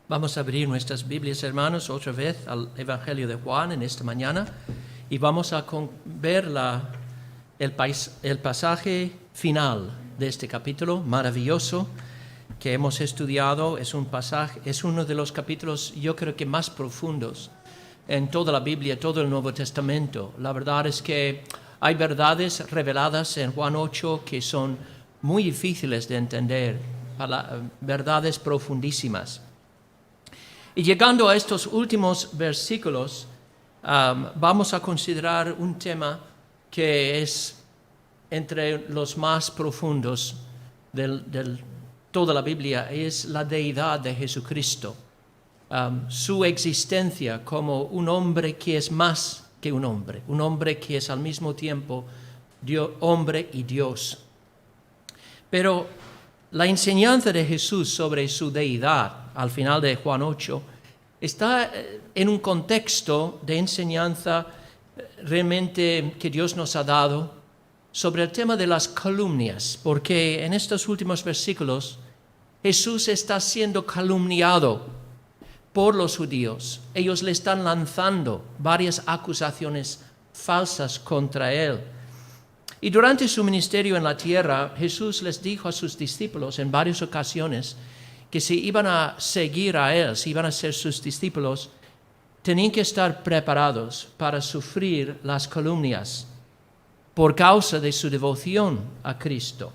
Vamos a abrir nuestras Biblias, hermanos, otra vez al Evangelio de Juan en esta mañana y vamos a ver el pasaje final de este capítulo maravilloso que hemos estudiado. Es uno de los capítulos, yo creo que más profundos en toda la Biblia, todo el Nuevo Testamento. La verdad es que hay verdades reveladas en Juan 8 que son muy difíciles de entender, verdades profundísimas. Y llegando a estos últimos versículos, vamos a considerar un tema que es entre los más profundos de toda la Biblia, es la deidad de Jesucristo. Su existencia como un hombre que es más que un hombre que es al mismo tiempo hombre y Dios. Pero la enseñanza de Jesús sobre su deidad, al final de Juan 8, está en un contexto de enseñanza realmente que Dios nos ha dado sobre el tema de las calumnias, porque en estos últimos versículos Jesús está siendo calumniado por los judíos. Ellos le están lanzando varias acusaciones falsas contra él. Y durante su ministerio en la tierra, Jesús les dijo a sus discípulos en varias ocasiones que si iban a seguir a él, si iban a ser sus discípulos, tenían que estar preparados para sufrir las calumnias por causa de su devoción a Cristo.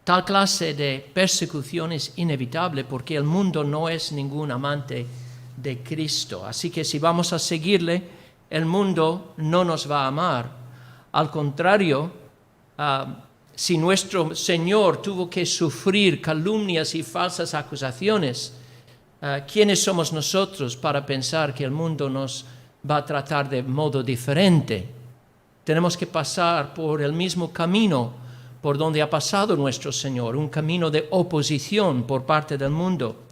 Tal clase de persecución es inevitable porque el mundo no es ningún amante de Cristo. Así que si vamos a seguirle, el mundo no nos va a amar. Al contrario, si nuestro Señor tuvo que sufrir calumnias y falsas acusaciones, ¿quiénes somos nosotros para pensar que el mundo nos va a tratar de modo diferente? Tenemos que pasar por el mismo camino por donde ha pasado nuestro Señor, un camino de oposición por parte del mundo.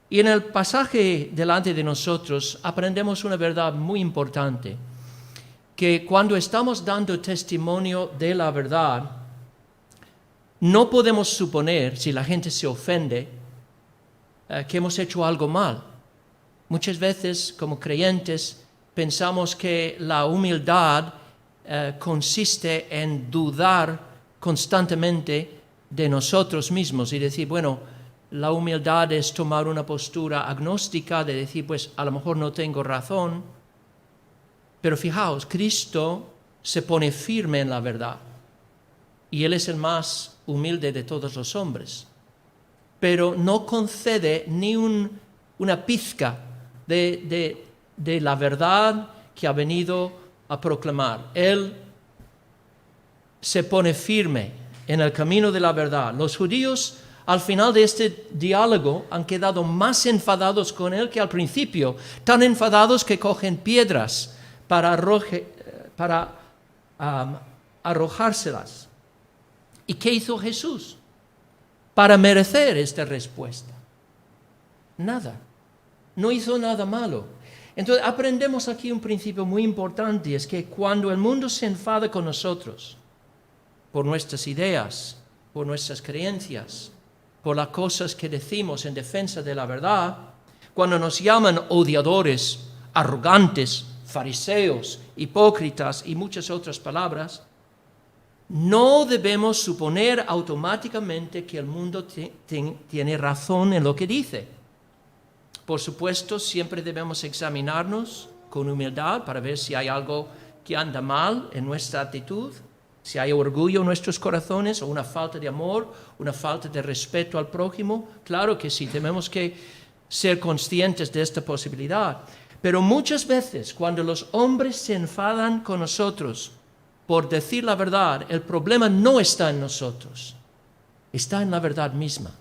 Y en el pasaje delante de nosotros aprendemos una verdad muy importante, que cuando estamos dando testimonio de la verdad, no podemos suponer, si la gente se ofende, que hemos hecho algo mal. Muchas veces, como creyentes, pensamos que la humildad consiste en dudar constantemente de nosotros mismos y decir, bueno, la humildad es tomar una postura agnóstica de decir, pues a lo mejor no tengo razón. Pero fijaos, Cristo se pone firme en la verdad y Él es el más humilde de todos los hombres, pero no concede ni una pizca de la verdad que ha venido a proclamar. Él se pone firme en el camino de la verdad. Los judíos al final de este diálogo han quedado más enfadados con Él que al principio, tan enfadados que cogen piedras para arrojárselas. ¿Y qué hizo Jesús para merecer esta respuesta? Nada. No hizo nada malo. Entonces aprendemos aquí un principio muy importante, es que cuando el mundo se enfada con nosotros, por nuestras ideas, por nuestras creencias, por las cosas que decimos en defensa de la verdad, cuando nos llaman odiadores, arrogantes, fariseos, hipócritas y muchas otras palabras, no debemos suponer automáticamente que el mundo tiene razón en lo que dice. Por supuesto, siempre debemos examinarnos con humildad para ver si hay algo que anda mal en nuestra actitud, si hay orgullo en nuestros corazones o una falta de amor, una falta de respeto al prójimo. Claro que sí, tenemos que ser conscientes de esta posibilidad. Pero muchas veces cuando los hombres se enfadan con nosotros por decir la verdad, el problema no está en nosotros, está en la verdad misma.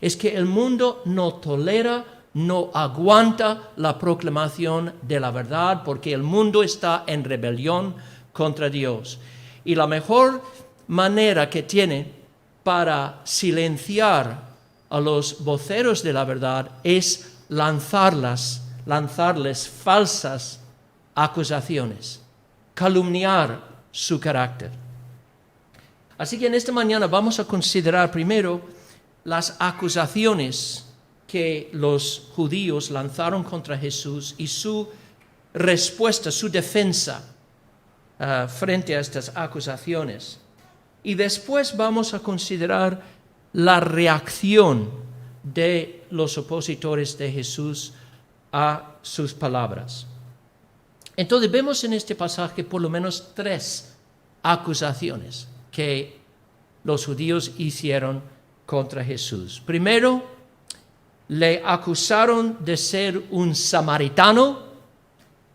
Es que el mundo no tolera, no aguanta la proclamación de la verdad porque el mundo está en rebelión contra Dios. Y la mejor manera que tiene para silenciar a los voceros de la verdad es lanzarles falsas acusaciones, calumniar su carácter. Así que en esta mañana vamos a considerar primero las acusaciones que los judíos lanzaron contra Jesús y su respuesta, su defensa frente a estas acusaciones. Y después vamos a considerar la reacción de los opositores de Jesús a sus palabras. Entonces vemos en este pasaje por lo menos 3 acusaciones que los judíos hicieron contra Jesús. Primero, le acusaron de ser un samaritano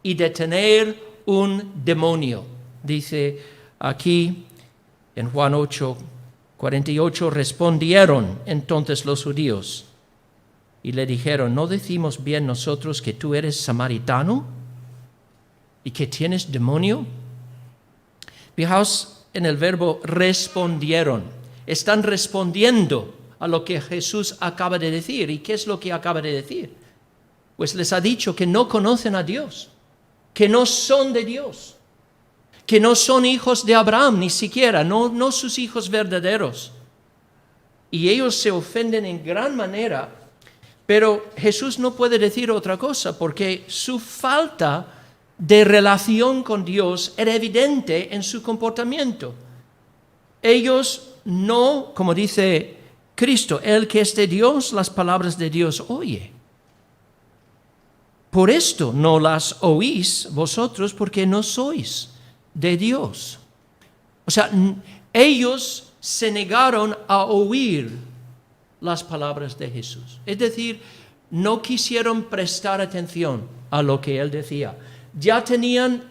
y de tener un demonio. Dice aquí en Juan 8:48, respondieron entonces los judíos y le dijeron, ¿no decimos bien nosotros que tú eres samaritano y que tienes demonio? Fijaos en el verbo respondieron. Están respondiendo a lo que Jesús acaba de decir. ¿Y qué es lo que acaba de decir? Pues les ha dicho que no conocen a Dios, que no son de Dios, que no son hijos de Abraham, ni siquiera, no sus hijos verdaderos. Y ellos se ofenden en gran manera, pero Jesús no puede decir otra cosa, porque su falta de relación con Dios era evidente en su comportamiento. Ellos no, como dice Cristo, el que es de Dios, las palabras de Dios oye. Por esto no las oís vosotros, porque no sois de Dios. O sea, ellos se negaron a oír las palabras de Jesús. Es decir, no quisieron prestar atención a lo que él decía. Ya tenían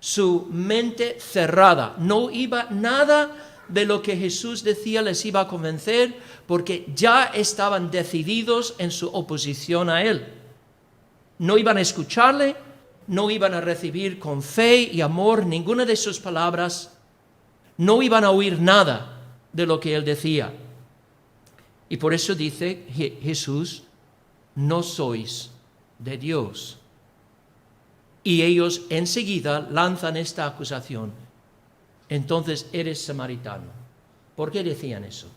su mente cerrada. No iba nada de lo que Jesús decía les iba a convencer, porque ya estaban decididos en su oposición a él. No iban a escucharle, no iban a recibir con fe y amor ninguna de sus palabras, no iban a oír nada de lo que él decía. Y por eso dice Jesús, no sois de Dios. Y ellos enseguida lanzan esta acusación. Entonces eres samaritano. ¿Por qué decían eso?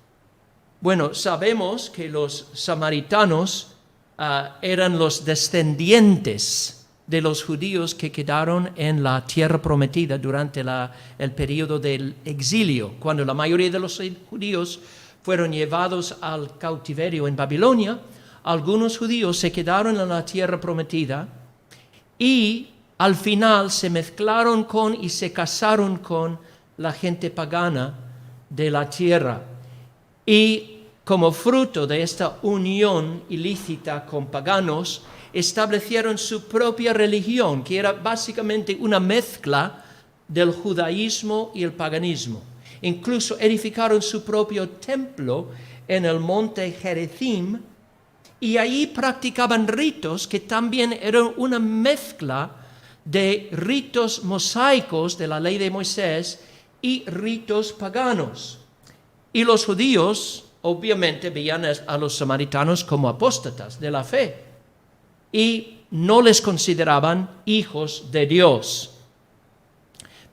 Bueno, sabemos que los samaritanos eran los descendientes de los judíos que quedaron en la tierra prometida durante el periodo del exilio, cuando la mayoría de los judíos fueron llevados al cautiverio en Babilonia. Algunos judíos se quedaron en la tierra prometida y al final se mezclaron con y se casaron con la gente pagana de la tierra. Y como fruto de esta unión ilícita con paganos, establecieron su propia religión, que era básicamente una mezcla del judaísmo y el paganismo. Incluso edificaron su propio templo en el monte Gerizim, y allí practicaban ritos que también eran una mezcla de ritos mosaicos de la ley de Moisés y ritos paganos. Y los judíos obviamente veían a los samaritanos como apóstatas de la fe y no les consideraban hijos de Dios.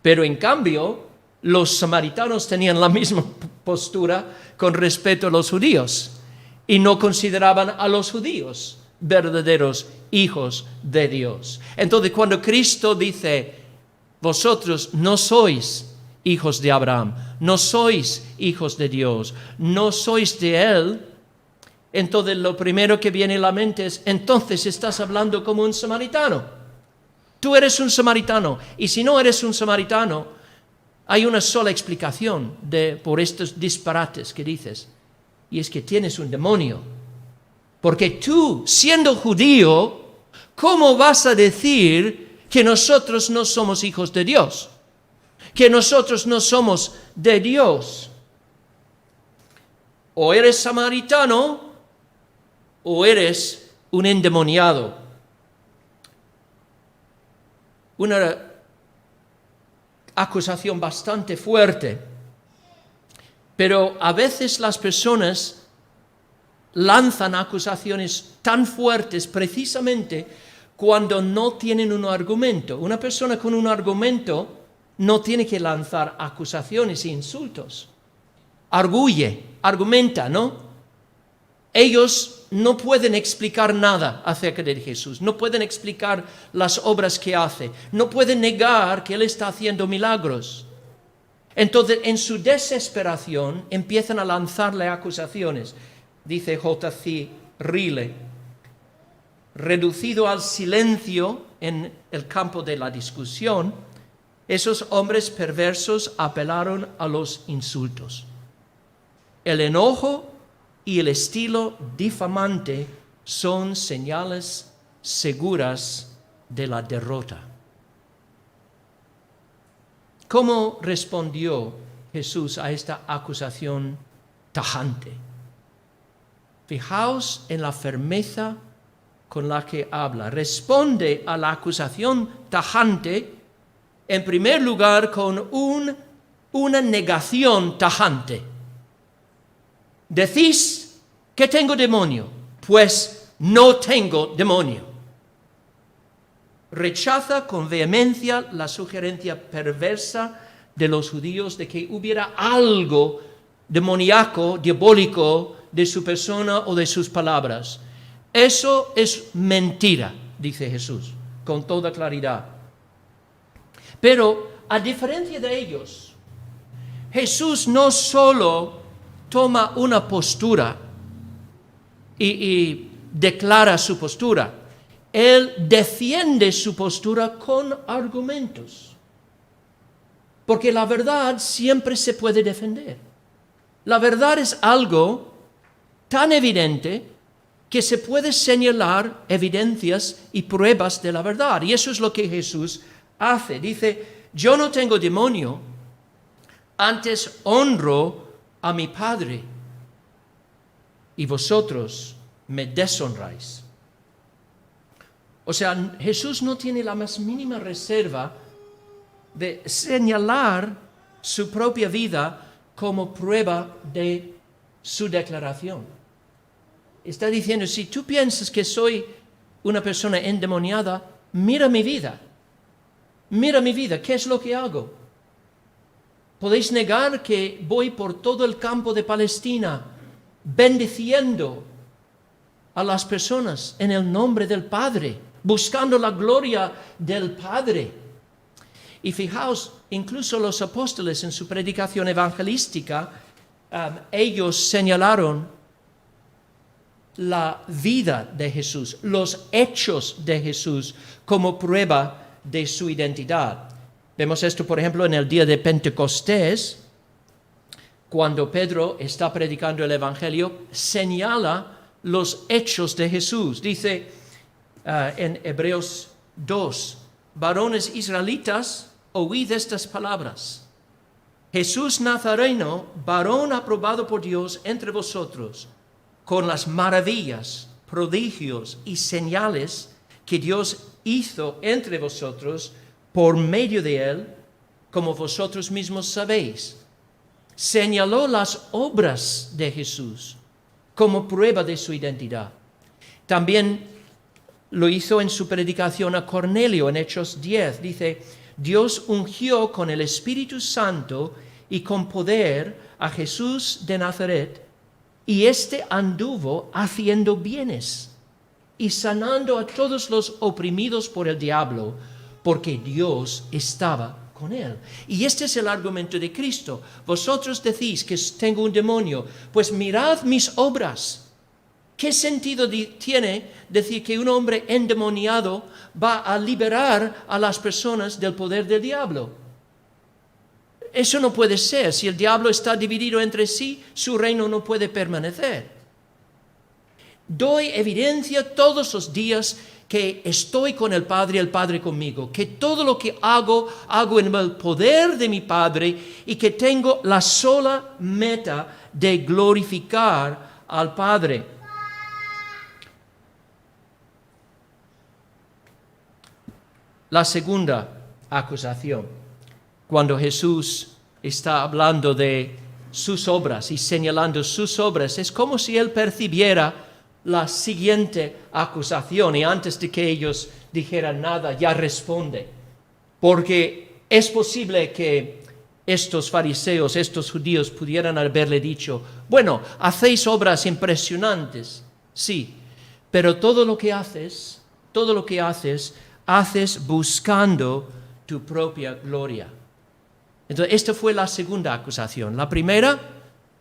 Pero en cambio, los samaritanos tenían la misma postura con respecto a los judíos y no consideraban a los judíos verdaderos hijos de Dios. Entonces, cuando Cristo dice, vosotros no sois hijos de Abraham, no sois hijos de Dios, no sois de Él, entonces lo primero que viene a la mente es, entonces estás hablando como un samaritano. Tú eres un samaritano, y si no eres un samaritano, hay una sola explicación por estos disparates que dices, y es que tienes un demonio. Porque tú, siendo judío, ¿cómo vas a decir que nosotros no somos hijos de Dios? Que nosotros no somos de Dios. O eres samaritano o eres un endemoniado. Una acusación bastante fuerte. Pero a veces las personas lanzan acusaciones tan fuertes precisamente cuando no tienen un argumento. Una persona con un argumento no tiene que lanzar acusaciones e insultos. Arguye, argumenta, ¿no? Ellos no pueden explicar nada acerca de Jesús, no pueden explicar las obras que hace, no pueden negar que Él está haciendo milagros. Entonces, en su desesperación, empiezan a lanzarle acusaciones. Dice J.C. Ryle, reducido al silencio en el campo de la discusión, esos hombres perversos apelaron a los insultos. El enojo y el estilo difamante son señales seguras de la derrota. ¿Cómo respondió Jesús a esta acusación tajante? Fijaos en la firmeza con la que habla. Responde a la acusación tajante, en primer lugar, con una negación tajante. Decís que tengo demonio, pues no tengo demonio. Rechaza con vehemencia la sugerencia perversa de los judíos de que hubiera algo demoníaco, diabólico, de su persona o de sus palabras. Eso es mentira, dice Jesús, con toda claridad. Pero, a diferencia de ellos, Jesús no solo toma una postura y declara su postura. Él defiende su postura con argumentos. Porque la verdad siempre se puede defender. La verdad es algo tan evidente que se puede señalar evidencias y pruebas de la verdad. Y eso es lo que Jesús hace. Dice, yo no tengo demonio, antes honro a mi Padre, y vosotros me deshonráis. O sea, Jesús no tiene la más mínima reserva de señalar su propia vida como prueba de su declaración. Está diciendo, si tú piensas que soy una persona endemoniada, mira mi vida. Mira mi vida, ¿qué es lo que hago? Podéis negar que voy por todo el campo de Palestina bendiciendo a las personas en el nombre del Padre, buscando la gloria del Padre. Y fijaos, incluso los apóstoles en su predicación evangelística, ellos señalaron la vida de Jesús, los hechos de Jesús como prueba de su identidad. Vemos esto, por ejemplo, en el día de Pentecostés, cuando Pedro está predicando el Evangelio, señala los hechos de Jesús. Dice en Hebreos 2, varones israelitas, oíd estas palabras. Jesús Nazareno, varón aprobado por Dios entre vosotros, con las maravillas, prodigios y señales que Dios hizo entre vosotros por medio de él, como vosotros mismos sabéis. Señaló las obras de Jesús como prueba de su identidad. También lo hizo en su predicación a Cornelio en Hechos 10. Dice, Dios ungió con el Espíritu Santo y con poder a Jesús de Nazaret, y éste anduvo haciendo bienes y sanando a todos los oprimidos por el diablo, porque Dios estaba con él. Y este es el argumento de Cristo. Vosotros decís que tengo un demonio, pues mirad mis obras. ¿Qué sentido tiene decir que un hombre endemoniado va a liberar a las personas del poder del diablo? Eso no puede ser. Si el diablo está dividido entre sí, su reino no puede permanecer. Doy evidencia todos los días que estoy con el Padre conmigo, que todo lo que hago en el poder de mi Padre y que tengo la sola meta de glorificar al Padre. La segunda acusación, cuando Jesús está hablando de sus obras y señalando sus obras, es como si él percibiera la siguiente acusación y antes de que ellos dijeran nada, ya responde. Porque es posible que estos fariseos, estos judíos pudieran haberle dicho, bueno, hacéis obras impresionantes, Sí, pero todo lo que haces, haces buscando tu propia gloria. Entonces, esta fue la segunda acusación. La primera,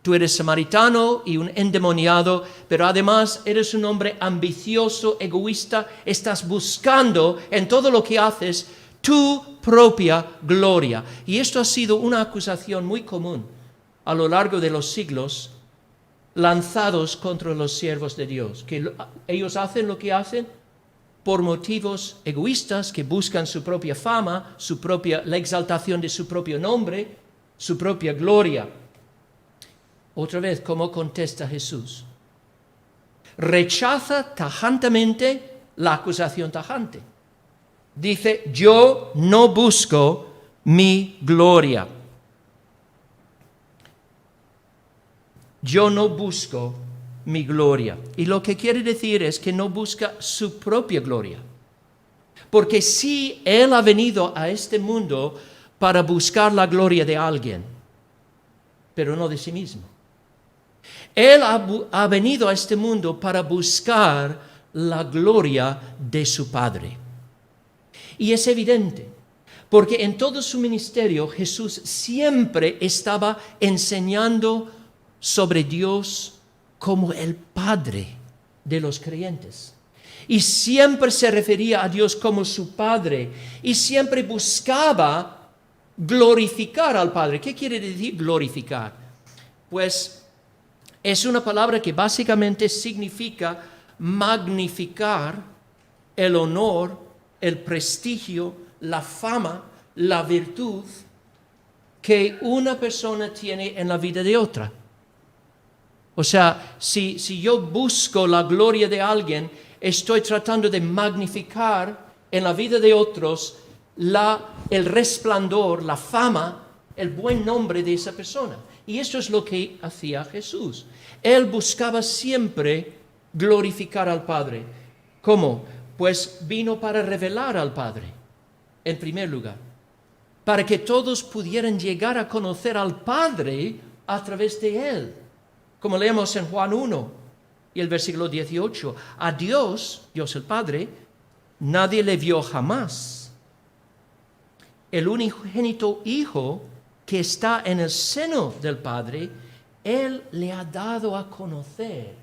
tú eres samaritano y un endemoniado, pero además eres un hombre ambicioso, egoísta, estás buscando en todo lo que haces tu propia gloria. Y esto ha sido una acusación muy común a lo largo de los siglos, lanzados contra los siervos de Dios, que ellos hacen lo que hacen por motivos egoístas, que buscan su propia fama, la exaltación de su propio nombre, su propia gloria. Otra vez, ¿cómo contesta Jesús? Rechaza tajantemente la acusación tajante. Dice, yo no busco mi gloria. Yo no busco mi gloria. Y lo que quiere decir es que no busca su propia gloria. Porque sí, Él ha venido a este mundo para buscar la gloria de alguien, pero no de sí mismo. Él ha venido a este mundo para buscar la gloria de su Padre. Y es evidente, porque en todo su ministerio Jesús siempre estaba enseñando sobre Dios como el Padre de los creyentes. Y siempre se refería a Dios como su Padre y siempre buscaba glorificar al Padre. ¿Qué quiere decir glorificar? Pues es una palabra que básicamente significa magnificar el honor, el prestigio, la fama, la virtud que una persona tiene en la vida de otra. O sea, si yo busco la gloria de alguien, estoy tratando de magnificar en la vida de otros el resplandor, la fama, el buen nombre de esa persona. Y eso es lo que hacía Jesús. Él buscaba siempre glorificar al Padre. ¿Cómo? Pues vino para revelar al Padre, en primer lugar, para que todos pudieran llegar a conocer al Padre a través de Él. Como leemos en Juan 1 y el versículo 18, a Dios el Padre, nadie le vio jamás. El unigénito Hijo que está en el seno del Padre, Él le ha dado a conocer.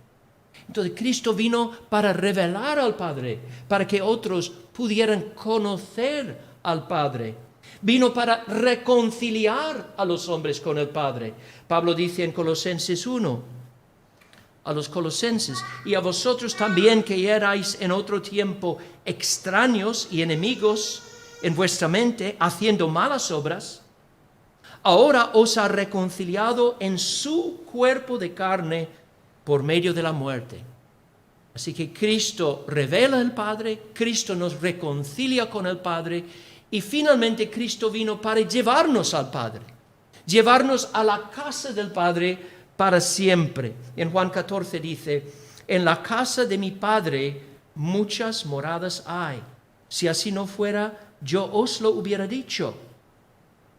Entonces Cristo vino para revelar al Padre, para que otros pudieran conocer al Padre. Vino para reconciliar a los hombres con el Padre. Pablo dice en Colosenses 1, a los colosenses, y a vosotros también que erais en otro tiempo extraños y enemigos en vuestra mente, haciendo malas obras, ahora os ha reconciliado en su cuerpo de carne por medio de la muerte. Así que Cristo revela al Padre, Cristo nos reconcilia con el Padre, y finalmente Cristo vino para llevarnos al Padre, llevarnos a la casa del Padre para siempre. En Juan 14 dice, en la casa de mi Padre muchas moradas hay. Si así no fuera, yo os lo hubiera dicho.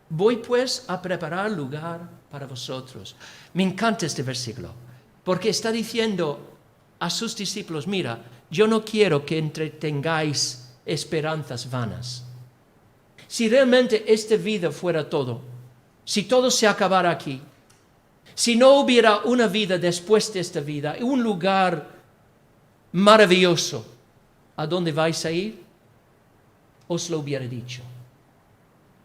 Voy pues a preparar lugar para vosotros. Me encanta este versículo, porque está diciendo a sus discípulos, mira, yo no quiero que entretengáis esperanzas vanas. Si realmente esta vida fuera todo, si todo se acabara aquí, si no hubiera una vida después de esta vida, un lugar maravilloso, ¿a dónde vais a ir? Os lo hubiera dicho.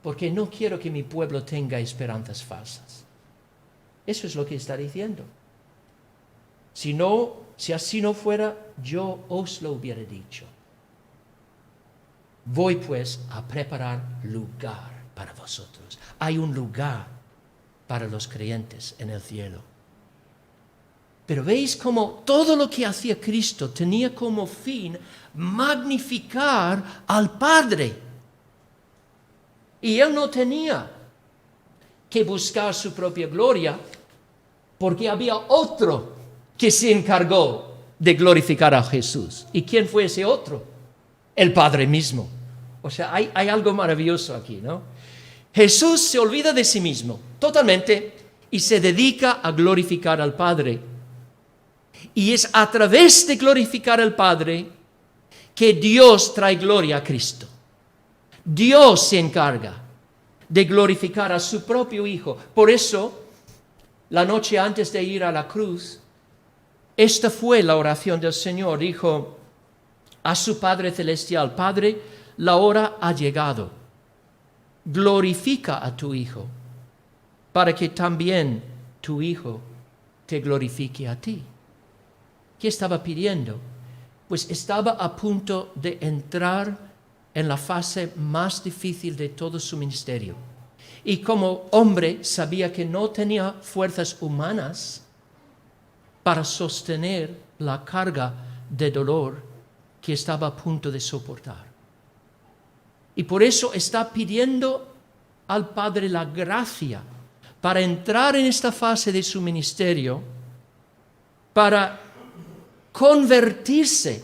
Porque no quiero que mi pueblo tenga esperanzas falsas. Eso es lo que está diciendo. Si así no fuera, yo os lo hubiera dicho. Voy pues a preparar lugar para vosotros. Hay un lugar para los creyentes en el cielo. Pero veis cómo todo lo que hacía Cristo tenía como fin magnificar al Padre. Y Él no tenía que buscar su propia gloria, porque había otro que se encargó de glorificar a Jesús. ¿Y quién fue ese otro? El Padre mismo. O sea, hay algo maravilloso aquí, ¿no? Jesús se olvida de sí mismo totalmente y se dedica a glorificar al Padre. Y es a través de glorificar al Padre que Dios trae gloria a Cristo. Dios se encarga de glorificar a su propio Hijo. Por eso, la noche antes de ir a la cruz, esta fue la oración del Señor. Dijo a su Padre Celestial: Padre, la hora ha llegado. Glorifica a tu Hijo, para que también tu Hijo te glorifique a ti. ¿Qué estaba pidiendo? Pues estaba a punto de entrar en la fase más difícil de todo su ministerio. Y como hombre sabía que no tenía fuerzas humanas para sostener la carga de dolor que estaba a punto de soportar. Y por eso está pidiendo al Padre la gracia para entrar en esta fase de su ministerio, para convertirse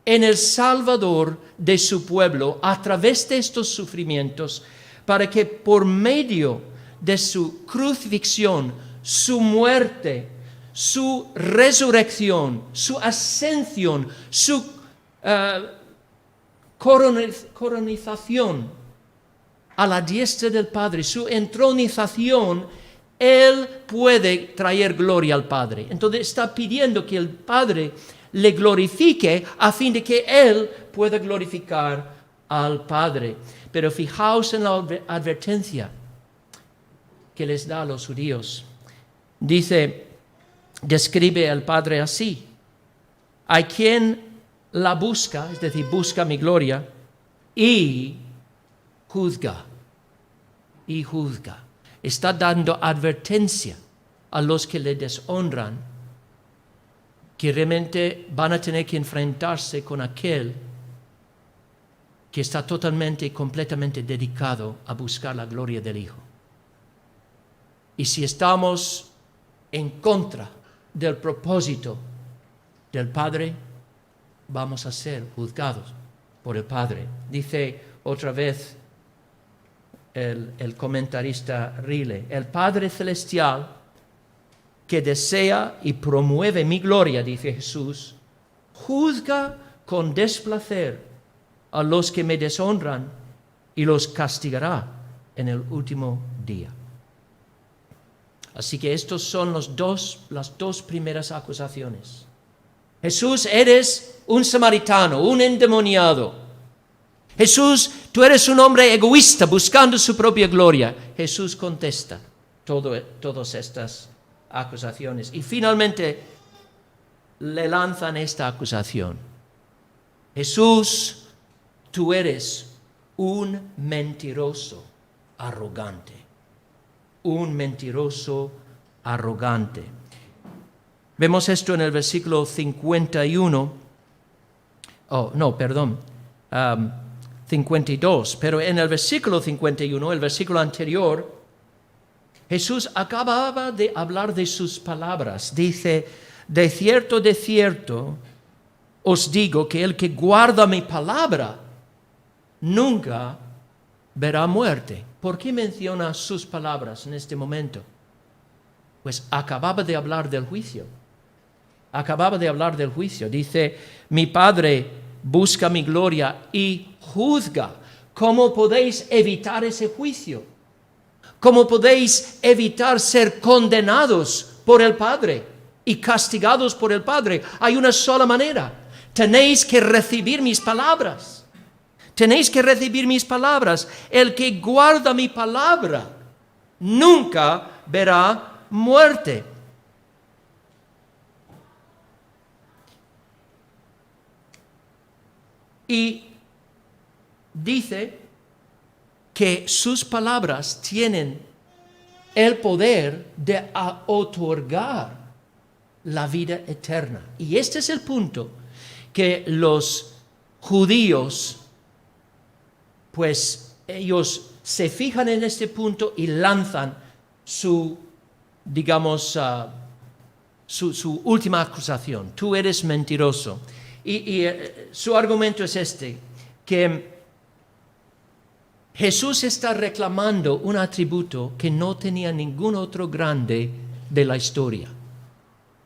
en el Salvador de su pueblo a través de estos sufrimientos, para que por medio de su crucifixión, su muerte, su resurrección, su ascensión, su coronización a la diestra del Padre, su entronización, Él puede traer gloria al Padre. Entonces está pidiendo que el Padre le glorifique a fin de que Él pueda glorificar al Padre. Pero fijaos en la advertencia que les da a los judíos. Describe al Padre así: hay quien la busca, es decir, busca mi gloria, y juzga. Está dando advertencia a los que le deshonran, que realmente van a tener que enfrentarse con aquel que está totalmente y completamente dedicado a buscar la gloria del Hijo. Y si estamos en contra del propósito del Padre, vamos a ser juzgados por el Padre. Dice otra vez el comentarista Rile: el Padre Celestial, que desea y promueve mi gloria, dice Jesús, juzga con desplacer a los que me deshonran y los castigará en el último día. Así que estos son las dos primeras acusaciones. Jesús, eres un samaritano, un endemoniado. Jesús, tú eres un hombre egoísta buscando su propia gloria. Jesús contesta todas estas acusaciones. Y finalmente le lanzan esta acusación: Jesús, tú eres un mentiroso arrogante. Un mentiroso arrogante. Vemos esto en el versículo 51. 52. Pero en el versículo 51, el versículo anterior, Jesús acababa de hablar de sus palabras. Dice: de cierto, os digo que el que guarda mi palabra nunca verá muerte. ¿Por qué menciona sus palabras en este momento? Pues acababa de hablar del juicio. Dice: mi Padre busca mi gloria y juzga. ¿Cómo podéis evitar ese juicio? ¿Cómo podéis evitar ser condenados por el Padre y castigados por el Padre? Hay una sola manera: tenéis que recibir mis palabras. El que guarda mi palabra nunca verá muerte. Y dice que sus palabras tienen el poder de otorgar la vida eterna. Y este es el punto que los judíos, pues ellos se fijan en este punto y lanzan su última acusación: tú eres mentiroso. Y su argumento es este, que Jesús está reclamando un atributo que no tenía ningún otro grande de la historia.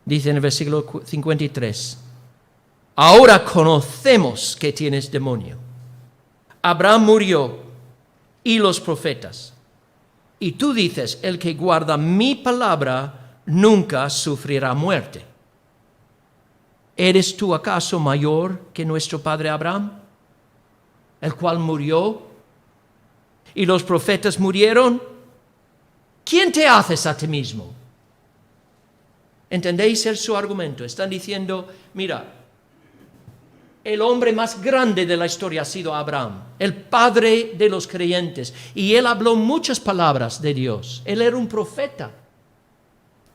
Dice en el versículo 53, ahora conocemos que tienes demonio. Abraham murió y los profetas. Y tú dices, el que guarda mi palabra nunca sufrirá muerte. ¿Eres tú acaso mayor que nuestro padre Abraham, el cual murió y los profetas murieron? ¿Quién te haces a ti mismo? ¿Entendéis su argumento? Están diciendo, mira, el hombre más grande de la historia ha sido Abraham, el padre de los creyentes, y él habló muchas palabras de Dios. Él era un profeta,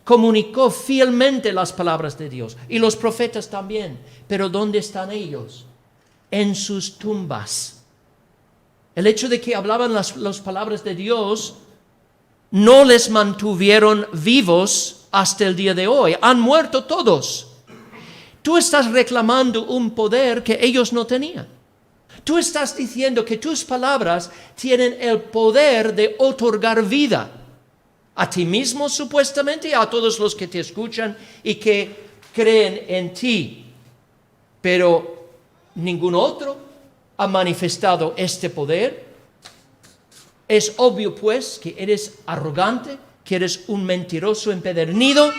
comunicó fielmente las palabras de Dios, y los profetas también. Pero ¿dónde están ellos? En sus tumbas. El hecho de que hablaban las palabras de Dios no les mantuvieron vivos hasta el día de hoy. Han muerto todos. Tú estás reclamando un poder que ellos no tenían. Tú estás diciendo que tus palabras tienen el poder de otorgar vida a ti mismo supuestamente y a todos los que te escuchan y que creen en ti. Pero ningún otro ha manifestado este poder. Es obvio pues que eres arrogante, que eres un mentiroso empedernido,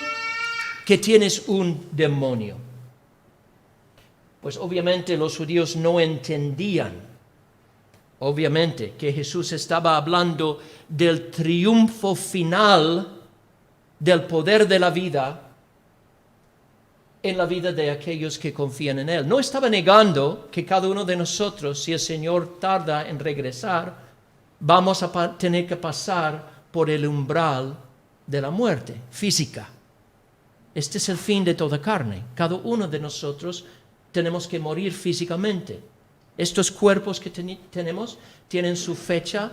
que tienes un demonio. Pues obviamente los judíos no entendían, obviamente, que Jesús estaba hablando del triunfo final del poder de la vida en la vida de aquellos que confían en Él. No estaba negando que cada uno de nosotros, si el Señor tarda en regresar, vamos a tener que pasar por el umbral de la muerte física. Este es el fin de toda carne. Cada uno de nosotros tenemos que morir físicamente. Estos cuerpos que tenemos tienen su fecha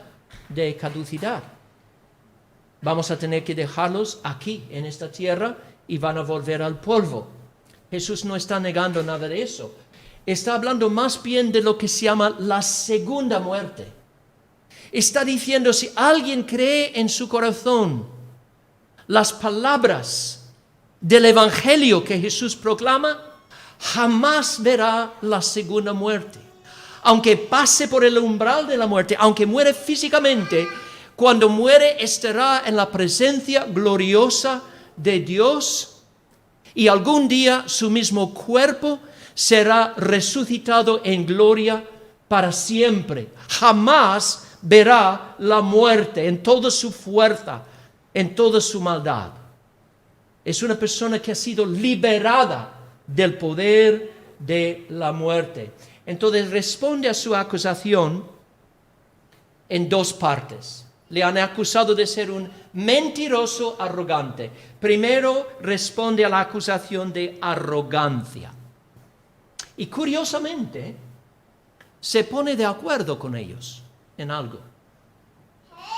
de caducidad. Vamos a tener que dejarlos aquí, en esta tierra, y van a volver al polvo. Jesús no está negando nada de eso. Está hablando más bien de lo que se llama la segunda muerte. Está diciendo, si alguien cree en su corazón las palabras del Evangelio que Jesús proclama, jamás verá la segunda muerte. Aunque pase por el umbral de la muerte, aunque muere físicamente, cuando muere estará en la presencia gloriosa de Dios y algún día su mismo cuerpo será resucitado en gloria para siempre. Jamás verá la muerte en toda su fuerza, en toda su maldad. Es una persona que ha sido liberada del poder de la muerte. Entonces responde a su acusación en dos partes. Le han acusado de ser un mentiroso arrogante. Primero responde a la acusación de arrogancia. Y curiosamente se pone de acuerdo con ellos en algo.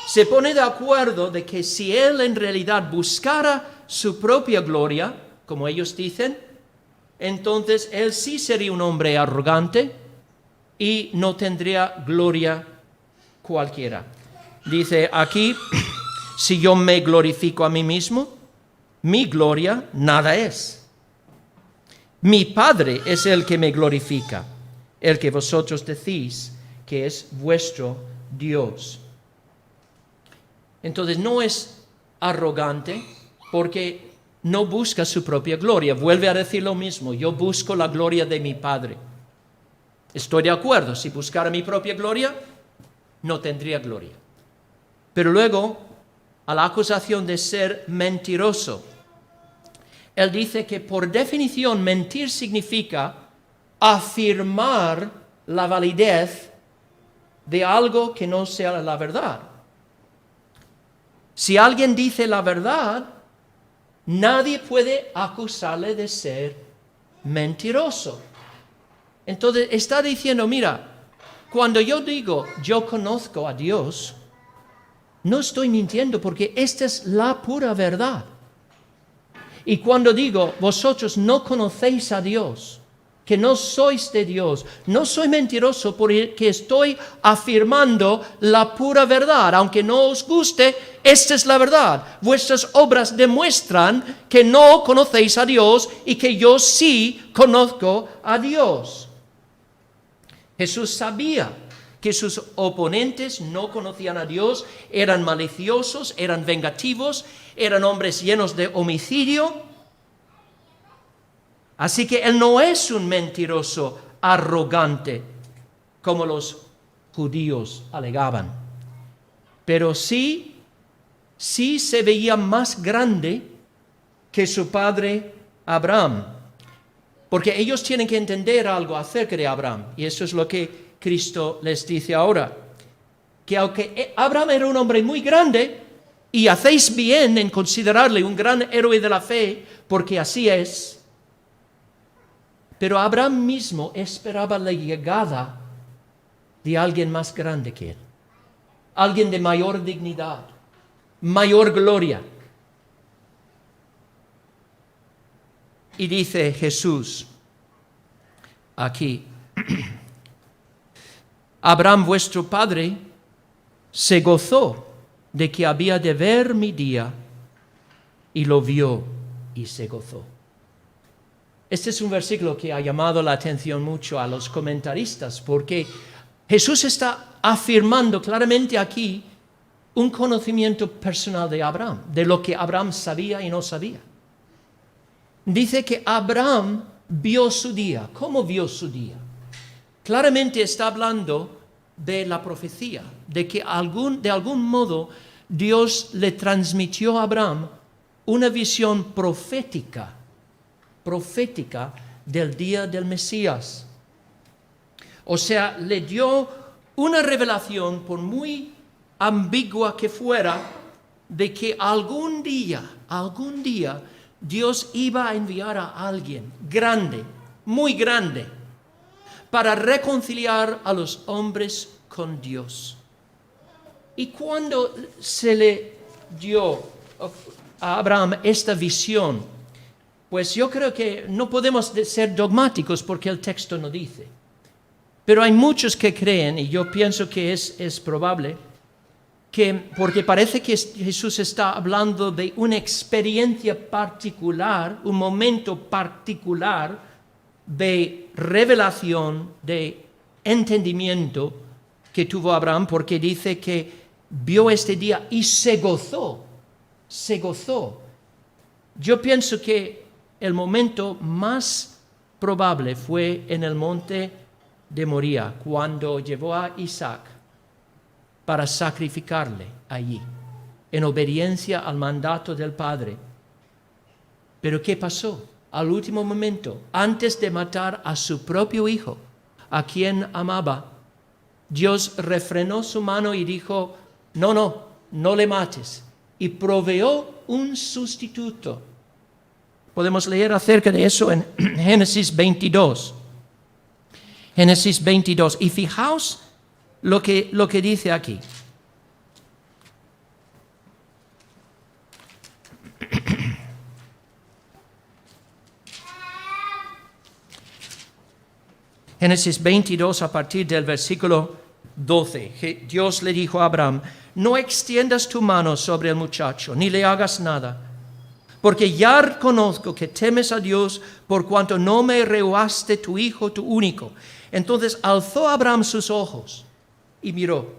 Se pone de acuerdo de que si él en realidad buscara su propia gloria, como ellos dicen, entonces él sí sería un hombre arrogante y no tendría gloria cualquiera. Dice aquí, si yo me glorifico a mí mismo, mi gloria nada es. Mi Padre es el que me glorifica, el que vosotros decís que es vuestro Dios. Entonces no es arrogante porque no busca su propia gloria. Vuelve a decir lo mismo, yo busco la gloria de mi Padre. Estoy de acuerdo, si buscara mi propia gloria, no tendría gloria. Pero luego, a la acusación de ser mentiroso, él dice que por definición mentir significa afirmar la validez de algo que no sea la verdad. Si alguien dice la verdad, nadie puede acusarle de ser mentiroso. Entonces está diciendo, mira, cuando yo digo yo conozco a Dios, no estoy mintiendo porque esta es la pura verdad. Y cuando digo vosotros no conocéis a Dios, que no sois de Dios. No soy mentiroso porque estoy afirmando la pura verdad. Aunque no os guste, esta es la verdad. Vuestras obras demuestran que no conocéis a Dios y que yo sí conozco a Dios. Jesús sabía que sus oponentes no conocían a Dios, eran maliciosos, eran vengativos, eran hombres llenos de homicidio. Así que él no es un mentiroso arrogante, como los judíos alegaban. Pero sí se veía más grande que su padre Abraham. Porque ellos tienen que entender algo acerca de Abraham. Y eso es lo que Cristo les dice ahora. Que aunque Abraham era un hombre muy grande, y hacéis bien en considerarle un gran héroe de la fe, porque así es, pero Abraham mismo esperaba la llegada de alguien más grande que él. Alguien de mayor dignidad, mayor gloria. Y dice Jesús aquí, Abraham vuestro padre se gozó de que había de ver mi día y lo vio y se gozó. Este es un versículo que ha llamado la atención mucho a los comentaristas porque Jesús está afirmando claramente aquí un conocimiento personal de Abraham, de lo que Abraham sabía y no sabía. Dice que Abraham vio su día. ¿Cómo vio su día? Claramente está hablando de la profecía, de que de algún modo Dios le transmitió a Abraham una visión profética del día del Mesías. O sea, le dio una revelación, por muy ambigua que fuera, de que algún día, Dios iba a enviar a alguien grande, muy grande, para reconciliar a los hombres con Dios. Y cuando se le dio a Abraham esta visión, pues yo creo que no podemos ser dogmáticos porque el texto no dice. Pero hay muchos que creen, y yo pienso que es probable, porque parece que Jesús está hablando de una experiencia particular, un momento particular de revelación, de entendimiento que tuvo Abraham, porque dice que vio este día y se gozó. Yo pienso que el momento más probable fue en el monte de Moría, cuando llevó a Isaac para sacrificarle allí, en obediencia al mandato del Padre. Pero ¿qué pasó? Al último momento, antes de matar a su propio hijo, a quien amaba, Dios refrenó su mano y dijo, no le mates, y proveó un sustituto. Podemos leer acerca de eso en Génesis 22. Génesis 22. Y fijaos lo que dice aquí. Génesis 22 a partir del versículo 12. Dios le dijo a Abraham, no extiendas tu mano sobre el muchacho, ni le hagas nada, porque ya conozco que temes a Dios por cuanto no me rehusaste tu hijo, tu único. Entonces alzó Abraham sus ojos y miró,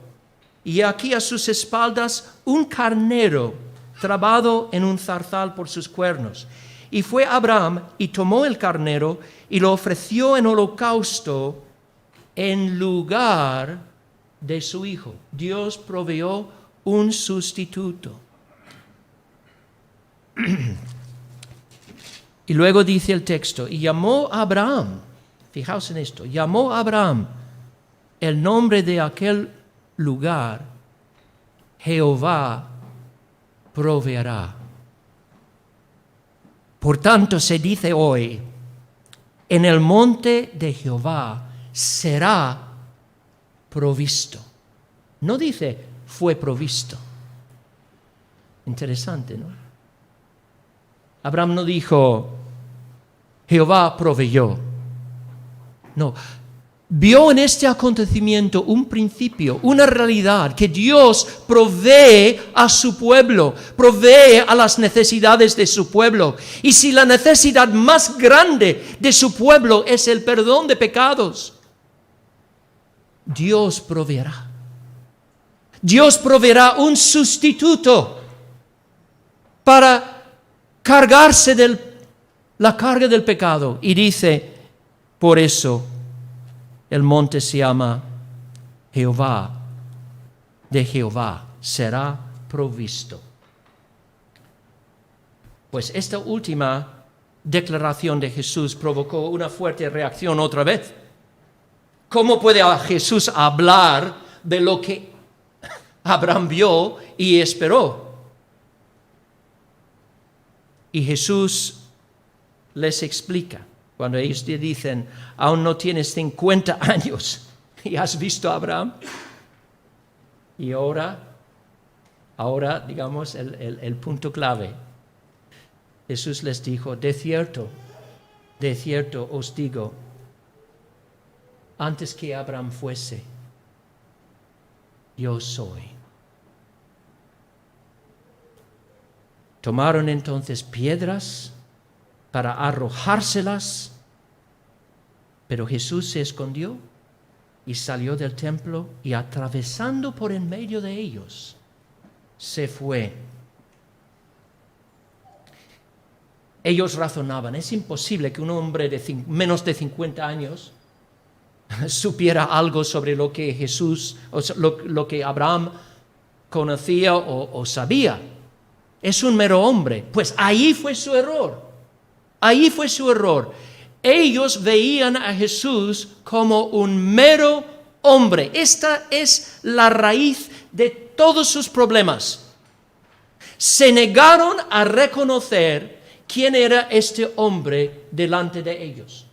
y aquí a sus espaldas un carnero trabado en un zarzal por sus cuernos. Y fue Abraham y tomó el carnero y lo ofreció en holocausto en lugar de su hijo. Dios proveyó un sustituto. Y luego dice el texto, y llamó a Abraham, fijaos en esto, llamó a Abraham el nombre de aquel lugar, Jehová proveerá. Por tanto se dice hoy, en el monte de Jehová será provisto. No dice fue provisto. Interesante, ¿no? Abraham no dijo, Jehová proveyó. No. Vio en este acontecimiento un principio, una realidad, que Dios provee a su pueblo, provee a las necesidades de su pueblo. Y si la necesidad más grande de su pueblo es el perdón de pecados, Dios proveerá. Dios proveerá un sustituto para cargarse de la carga del pecado. Y dice, por eso, el monte se llama Jehová, de Jehová será provisto. Pues esta última declaración de Jesús provocó una fuerte reacción otra vez. ¿Cómo puede Jesús hablar de lo que Abraham vio y esperó? Y Jesús les explica. Cuando ellos te dicen, aún no tienes 50 años y has visto a Abraham. Y ahora digamos, el punto clave. Jesús les dijo, de cierto os digo, antes que Abraham fuese, yo soy. Tomaron entonces piedras para arrojárselas, pero Jesús se escondió y salió del templo y atravesando por en medio de ellos, se fue. Ellos razonaban, es imposible que un hombre de menos de 50 años supiera algo sobre lo que Jesús, o lo que Abraham conocía o sabía. Es un mero hombre. Pues ahí fue su error. Ahí fue su error. Ellos veían a Jesús como un mero hombre. Esta es la raíz de todos sus problemas. Se negaron a reconocer quién era este hombre delante de ellos.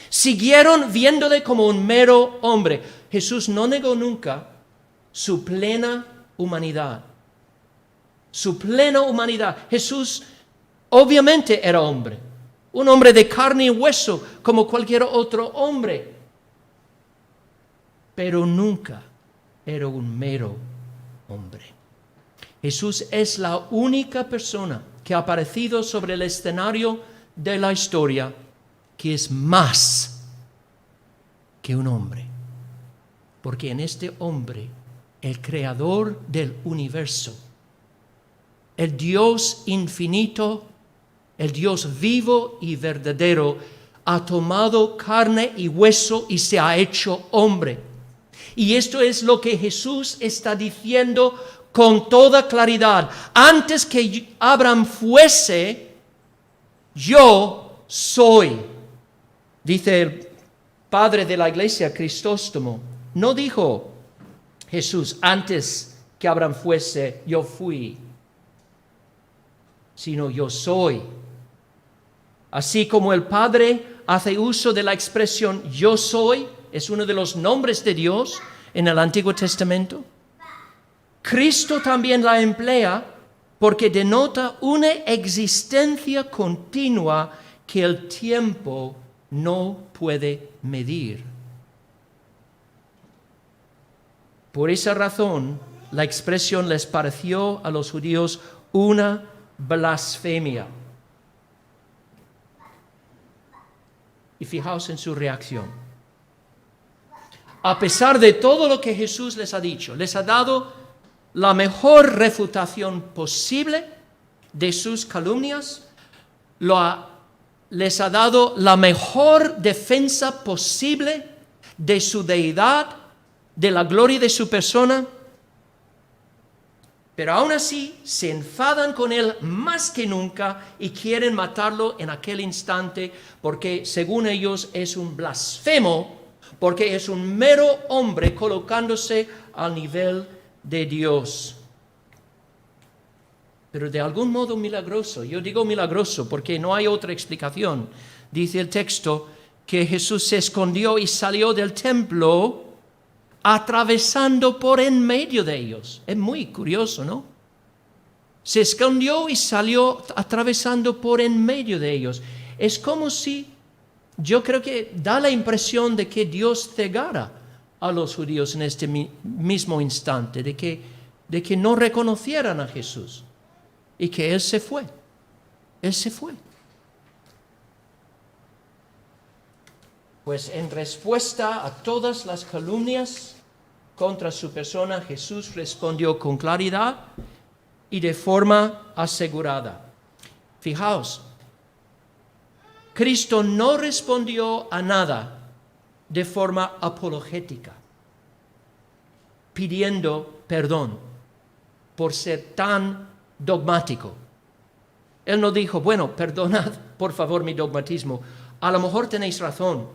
Siguieron viéndole como un mero hombre. Jesús no negó nunca su plena humanidad. Su plena humanidad. Jesús obviamente era hombre, un hombre de carne y hueso como cualquier otro hombre, pero nunca era un mero hombre. Jesús es la única persona que ha aparecido sobre el escenario de la historia que es más que un hombre, porque en este hombre, el creador del universo, el Dios infinito, el Dios vivo y verdadero, ha tomado carne y hueso y se ha hecho hombre. Y esto es lo que Jesús está diciendo con toda claridad. Antes que Abraham fuese, yo soy. Dice el padre de la iglesia, Crisóstomo. No dijo Jesús, antes que Abraham fuese, yo fui, sino yo soy. Así como el Padre hace uso de la expresión yo soy, es uno de los nombres de Dios en el Antiguo Testamento, Cristo también la emplea porque denota una existencia continua que el tiempo no puede medir. Por esa razón, la expresión les pareció a los judíos una blasfemia. Y fijaos en su reacción. A pesar de todo lo que Jesús les ha dicho, les ha dado la mejor refutación posible de sus calumnias, les ha dado la mejor defensa posible de su deidad, de la gloria de su persona, pero aún así se enfadan con él más que nunca y quieren matarlo en aquel instante porque según ellos es un blasfemo, porque es un mero hombre colocándose al nivel de Dios. Pero de algún modo milagroso, yo digo milagroso porque no hay otra explicación. Dice el texto que Jesús se escondió y salió del templo atravesando por en medio de ellos. Es muy curioso, ¿no? Se escondió y salió atravesando por en medio de ellos. Es como si yo creo que da la impresión de que Dios cegara a los judíos en este mismo instante, de que no reconocieran a Jesús y que Él se fue. Él se fue. Pues en respuesta a todas las calumnias contra su persona, Jesús respondió con claridad y de forma asegurada. Fijaos, Cristo no respondió a nada de forma apologética, pidiendo perdón por ser tan dogmático. Él no dijo, bueno, perdonad por favor mi dogmatismo, a lo mejor tenéis razón,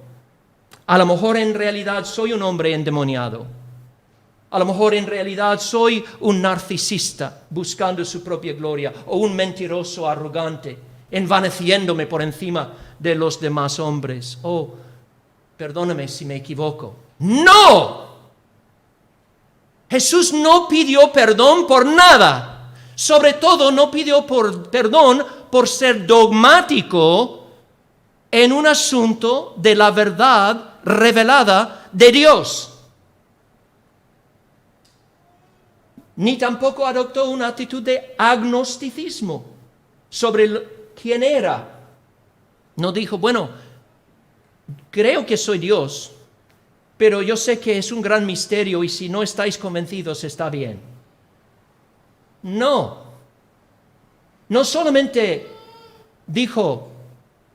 a lo mejor en realidad soy un hombre endemoniado, a lo mejor en realidad soy un narcisista buscando su propia gloria o un mentiroso arrogante, envaneciéndome por encima de los demás hombres. Oh, perdóname si me equivoco. ¡No! Jesús no pidió perdón por nada. Sobre todo no pidió perdón por ser dogmático en un asunto de la verdad revelada de Dios. Ni tampoco adoptó una actitud de agnosticismo sobre quién era. No dijo, bueno, creo que soy Dios, pero yo sé que es un gran misterio y si no estáis convencidos está bien. No solamente dijo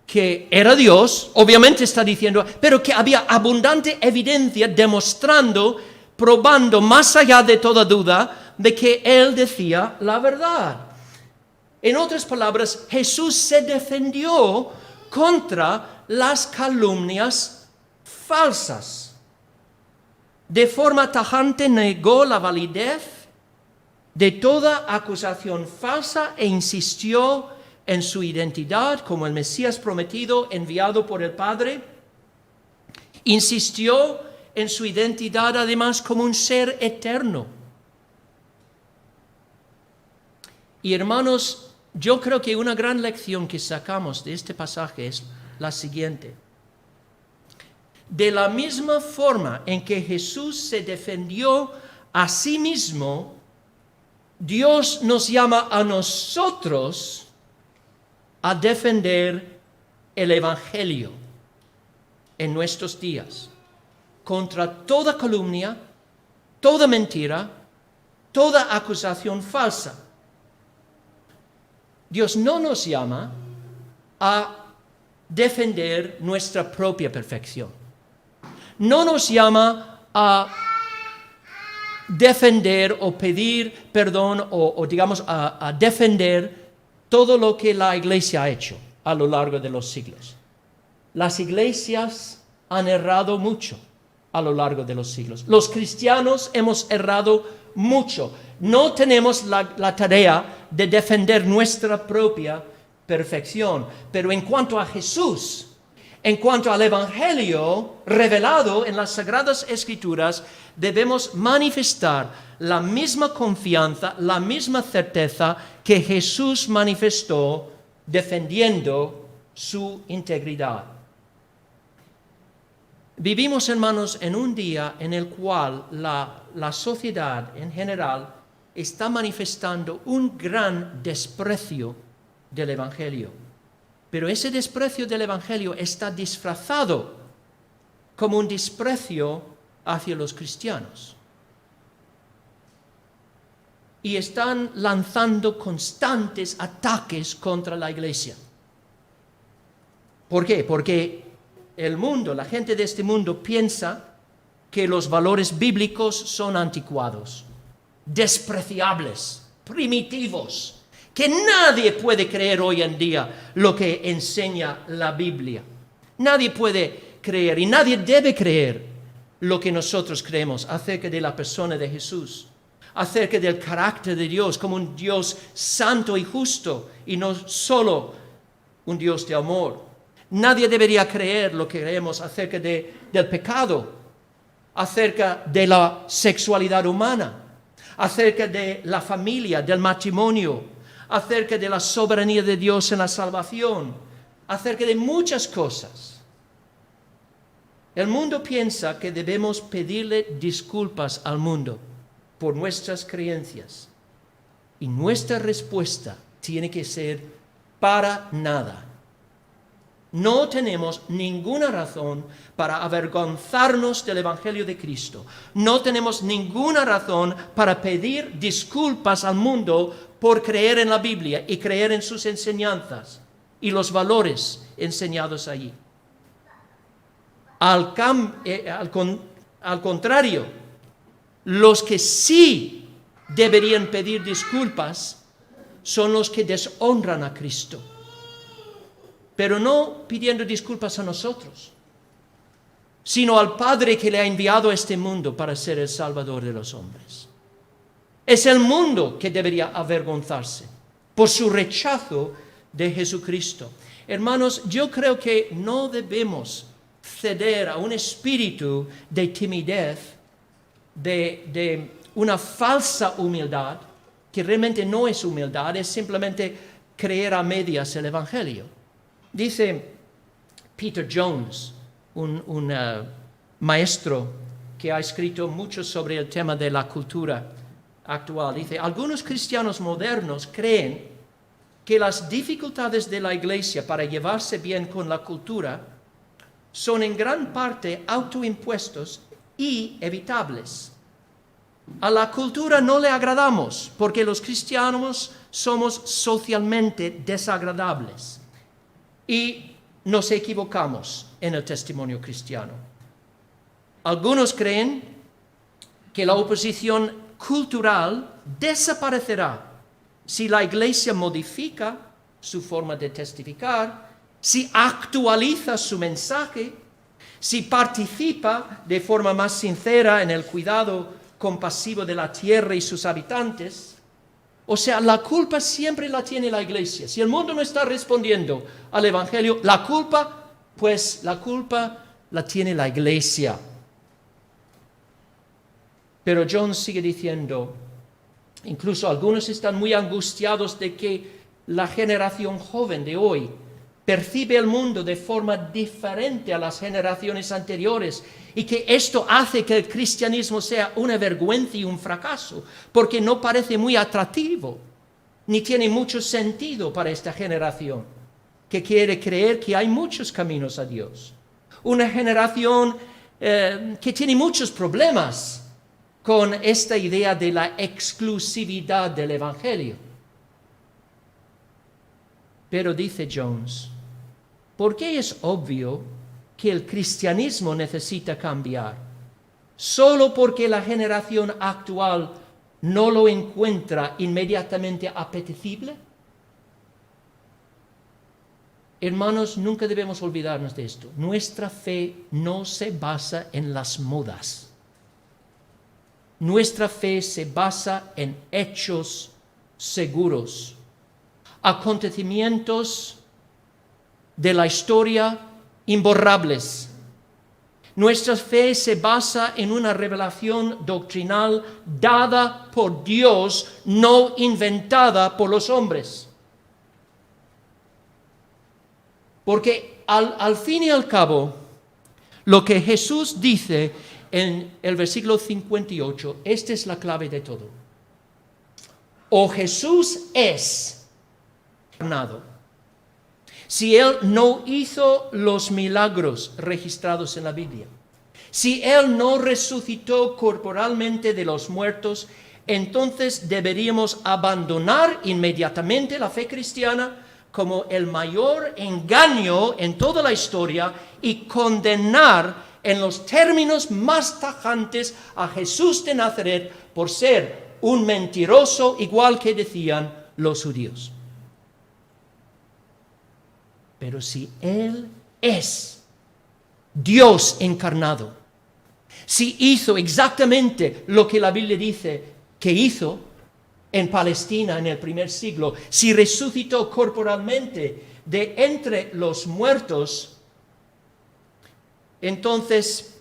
que era Dios, obviamente está diciendo, pero que había abundante evidencia demostrando, probando más allá de toda duda, de que Él decía la verdad. En otras palabras, Jesús se defendió contra las calumnias falsas. De forma tajante negó la validez de toda acusación falsa e insistió en su identidad como el Mesías prometido enviado por el Padre. Insistió en su identidad además como un ser eterno. Y hermanos, yo creo que una gran lección que sacamos de este pasaje es la siguiente. De la misma forma en que Jesús se defendió a sí mismo, Dios nos llama a nosotros a defender el Evangelio en nuestros días contra toda calumnia, toda mentira, toda acusación falsa. Dios no nos llama a defender nuestra propia perfección. No nos llama a defender o pedir perdón o digamos, a defender todo lo que la Iglesia ha hecho a lo largo de los siglos. Las iglesias han errado mucho a lo largo de los siglos. Los cristianos hemos errado mucho. No tenemos la tarea de defender nuestra propia perfección. Pero en cuanto a Jesús, en cuanto al Evangelio revelado en las Sagradas Escrituras, debemos manifestar la misma confianza, la misma certeza que Jesús manifestó defendiendo su integridad. Vivimos, hermanos, en un día en el cual la sociedad en general está manifestando un gran desprecio del Evangelio. Pero ese desprecio del Evangelio está disfrazado como un desprecio hacia los cristianos. Y están lanzando constantes ataques contra la Iglesia. ¿Por qué? Porque el mundo, la gente de este mundo piensa que los valores bíblicos son anticuados, despreciables, primitivos, que nadie puede creer hoy en día lo que enseña la Biblia. Nadie puede creer y nadie debe creer lo que nosotros creemos acerca de la persona de Jesús, acerca del carácter de Dios como un Dios santo y justo y no solo un Dios de amor. Nadie debería creer lo que creemos acerca del pecado, acerca de la sexualidad humana, acerca de la familia, del matrimonio, acerca de la soberanía de Dios en la salvación, acerca de muchas cosas. El mundo piensa que debemos pedirle disculpas al mundo por nuestras creencias. Y nuestra respuesta tiene que ser para nada. No tenemos ninguna razón para avergonzarnos del Evangelio de Cristo. No tenemos ninguna razón para pedir disculpas al mundo por creer en la Biblia y creer en sus enseñanzas y los valores enseñados allí. Al contrario, los que sí deberían pedir disculpas son los que deshonran a Cristo, pero no pidiendo disculpas a nosotros, sino al Padre que le ha enviado a este mundo para ser el Salvador de los hombres. Es el mundo que debería avergonzarse por su rechazo de Jesucristo. Hermanos, yo creo que no debemos ceder a un espíritu de timidez, de una falsa humildad, que realmente no es humildad, es simplemente creer a medias el Evangelio. Dice Peter Jones, un maestro que ha escrito mucho sobre el tema de la cultura actual, dice: algunos cristianos modernos creen que las dificultades de la Iglesia para llevarse bien con la cultura son en gran parte autoimpuestos y evitables. A la cultura no le agradamos porque los cristianos somos socialmente desagradables y nos equivocamos en el testimonio cristiano. Algunos creen que la oposición cultural desaparecerá si la Iglesia modifica su forma de testificar, si actualiza su mensaje, si participa de forma más sincera en el cuidado compasivo de la tierra y sus habitantes. O sea, la culpa siempre la tiene la Iglesia. Si el mundo no está respondiendo al Evangelio, la culpa la tiene la Iglesia. Pero John sigue diciendo, incluso algunos están muy angustiados de que la generación joven de hoy percibe el mundo de forma diferente a las generaciones anteriores y que esto hace que el cristianismo sea una vergüenza y un fracaso, porque no parece muy atractivo, ni tiene mucho sentido para esta generación, que quiere creer que hay muchos caminos a Dios. Una generación que tiene muchos problemas con esta idea de la exclusividad del Evangelio. Pero dice Jones, ¿por qué es obvio que el cristianismo necesita cambiar? ¿Solo porque la generación actual no lo encuentra inmediatamente apetecible? Hermanos, nunca debemos olvidarnos de esto. Nuestra fe no se basa en las modas. Nuestra fe se basa en hechos seguros, acontecimientos de la historia imborrables. Nuestra fe se basa en una revelación doctrinal dada por Dios, no inventada por los hombres. Porque al fin y al cabo, lo que Jesús dice en el versículo 58, esta es la clave de todo. O Jesús es encarnado. Si Él no hizo los milagros registrados en la Biblia, si Él no resucitó corporalmente de los muertos, entonces deberíamos abandonar inmediatamente la fe cristiana como el mayor engaño en toda la historia y condenar en los términos más tajantes a Jesús de Nazaret por ser un mentiroso, igual que decían los judíos. Pero si Él es Dios encarnado, si hizo exactamente lo que la Biblia dice que hizo en Palestina en el primer siglo, si resucitó corporalmente de entre los muertos, entonces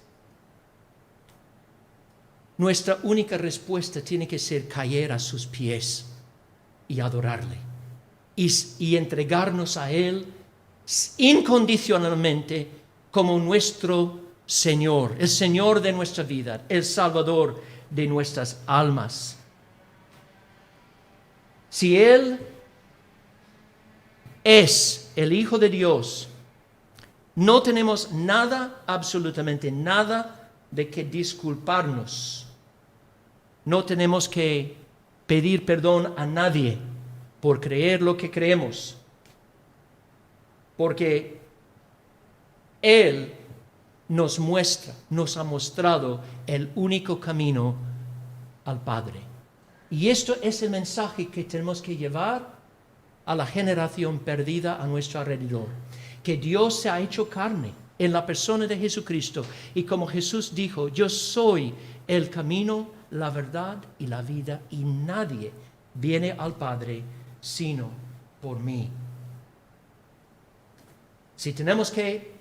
nuestra única respuesta tiene que ser caer a sus pies y adorarle y entregarnos a Él incondicionalmente como nuestro Señor, el Señor de nuestra vida, el Salvador de nuestras almas. Si Él es el Hijo de Dios, no tenemos nada, absolutamente nada, de que disculparnos. No tenemos que pedir perdón a nadie por creer lo que creemos, porque Él nos ha mostrado el único camino al Padre. Y esto es el mensaje que tenemos que llevar a la generación perdida a nuestro alrededor. Que Dios se ha hecho carne en la persona de Jesucristo. Y como Jesús dijo, yo soy el camino, la verdad y la vida. Y nadie viene al Padre sino por mí. Si tenemos que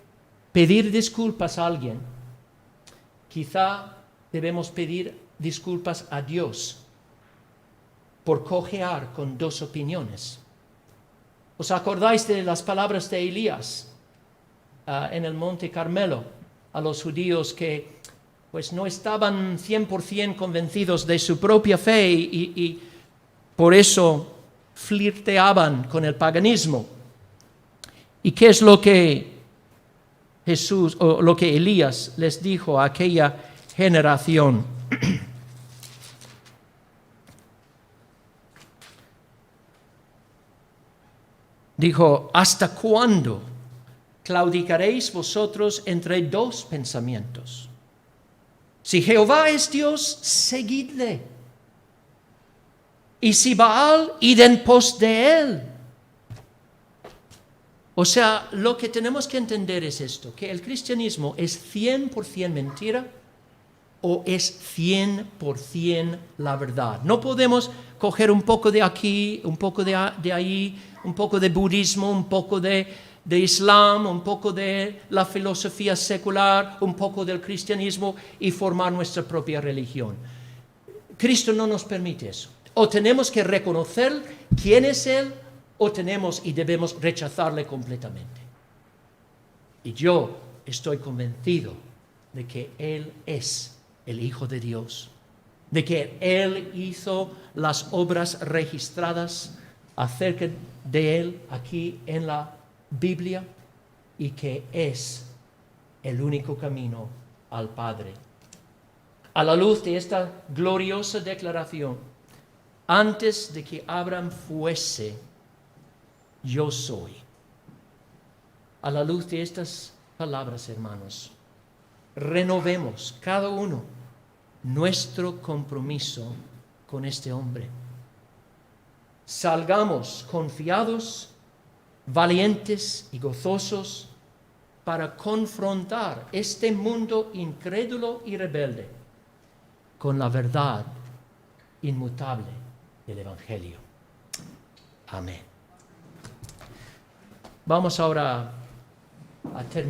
pedir disculpas a alguien, quizá debemos pedir disculpas a Dios por cojear con dos opiniones. ¿Os acordáis de las palabras de Elías en el Monte Carmelo a los judíos que pues no estaban 100% convencidos de su propia fe y por eso flirteaban con el paganismo? ¿Y qué es lo que Jesús o lo que Elías les dijo a aquella generación? Dijo, ¿hasta cuándo claudicaréis vosotros entre dos pensamientos? Si Jehová es Dios, seguidle. Y si Baal, id en pos de él. O sea, lo que tenemos que entender es esto, que el cristianismo es 100% mentira o es 100% la verdad. No podemos coger un poco de aquí, un poco de ahí, un poco de budismo, un poco de islam, un poco de la filosofía secular, un poco del cristianismo y formar nuestra propia religión. Cristo no nos permite eso. O tenemos que reconocer quién es Él, o tenemos y debemos rechazarle completamente. Y yo estoy convencido de que Él es el Hijo de Dios, de que Él hizo las obras registradas acerca de Él aquí en la Biblia y que es el único camino al Padre. A la luz de esta gloriosa declaración, antes de que Abraham fuese, yo soy. A la luz de estas palabras, hermanos, renovemos cada uno nuestro compromiso con este hombre. Salgamos confiados, valientes y gozosos para confrontar este mundo incrédulo y rebelde con la verdad inmutable del Evangelio. Amén. Vamos ahora a terminar.